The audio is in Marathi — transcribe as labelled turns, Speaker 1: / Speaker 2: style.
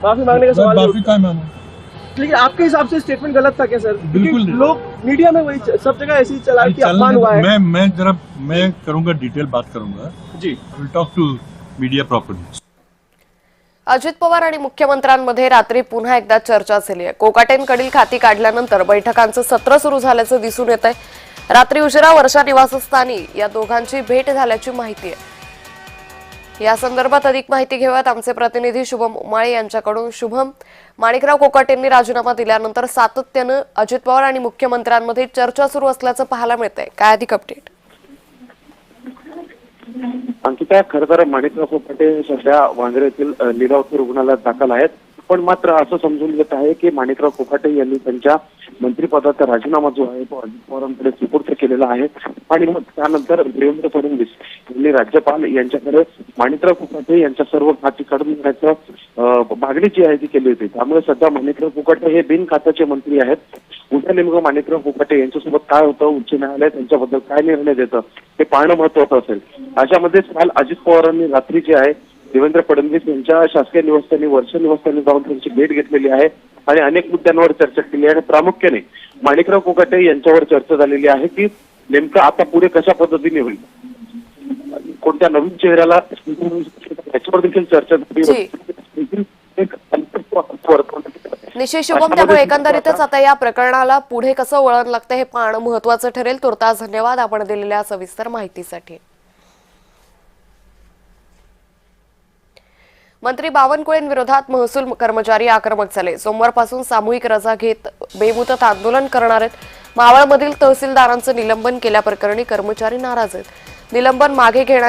Speaker 1: माफी मांगने का सवाल
Speaker 2: माफी क्या मांगू?
Speaker 1: लेकिन आपके हिसाब से स्टेटमेंट गलत था क्या सर?
Speaker 2: बिल्कुल
Speaker 1: क्योंकि लोग मीडिया में वही सब जगह ऐसे ही चला कि अपमान हुआ है।
Speaker 2: मैं करूंगा, डिटेल बात करूंगा
Speaker 1: जी,
Speaker 2: will talk to media properly.
Speaker 3: Ajit Pawar आणि मुख्यमंत्र्यांमध्ये रात्री पुन्हा एकदा चर्चा झाली आहे। कोकाटेंकडील खाती काढल्यानंतर बैठकांचं सत्र सुरू झाल्याचं दिसून येत आहे। रात्री उशिरा वर्षा निवासस्थानी या दोघांची भेट झाल्याची माहिती आहे। या संदर्भात अधिक माहिती घेऊयात आमचे प्रतिनिधी शुभम उमाळे यांच्याकडून। शुभम, माणिकराव कोकाटेंनी राजीनामा दिल्यानंतर सातत्यानं अजित पवार आणि मुख्यमंत्र्यांमध्ये चर्चा सुरू असल्याचं पाहायला मिळतंय, काय अधिक अपडेट?
Speaker 4: अंकिता, खरं तर माणिकराव कोकाटे सध्या वांद्रे येथील लीलावती रुग्णालयात दाखल आहेत, पण मात्र असं समजून येत आहे की माणिकराव कोकाटे यांनी त्यांच्या मंत्रिपदाचा राजीनामा जो आहे तो अजित पवारांकडे सुपूर्द केलेला आहे आणि मग त्यानंतर देवेंद्र फडणवीस यांनी राज्यपाल यांच्याकडे माणिकराव कोकाटे यांच्या सर्व खाती काढून घेण्याचं मागणी जी आहे ती केली होती। त्यामुळे सध्या माणिकराव कोकाटे हे बिनखात्याचे मंत्री आहेत। उद्या नेमकं माणिकराव कोकाटे यांच्यासोबत काय होतं, उच्च न्यायालय त्यांच्याबद्दल काय निर्णय देतं हे पाहणं महत्वाचं असेल। अशामध्येच काल अजित पवारांनी रात्री जे आहे देवेंद्र फडणवीस यांच्या शासकीय निवासस्थानी वर्षा निवासस्थानी जाऊन त्यांची भेट घेतलेली आहे आणि अनेक मुद्द्यांवर चर्चा केली आहे आणि प्रामुख्याने माणिकराव कोकाटे यांच्यावर चर्चा झालेली आहे की नेमकं आता पुढे कशा पद्धतीने होईल, कोणत्या नवीन चेहऱ्याला याच्यावर देखील चर्चा झाली।
Speaker 3: निश्चित शुभम, त्यामुळे एकंदरीतच आता या प्रकरणाला पुढे कसं वळण लागतं हे पाहणं महत्वाचं ठरेल। तुर्तास धन्यवाद आपण दिलेल्या सविस्तर माहितीसाठी। मंत्री बावनकुळेंविरोधात महसूल कर्मचारी आक्रमक झाले। सोमवारपासून सामूहिक रजा घेत बेमुदत आंदोलन करणार आहेत। मावळमधील तहसीलदारांचं निलंबन केल्याप्रकरणी कर्मचारी नाराज आहेत। निलंबन मागे घेण्याची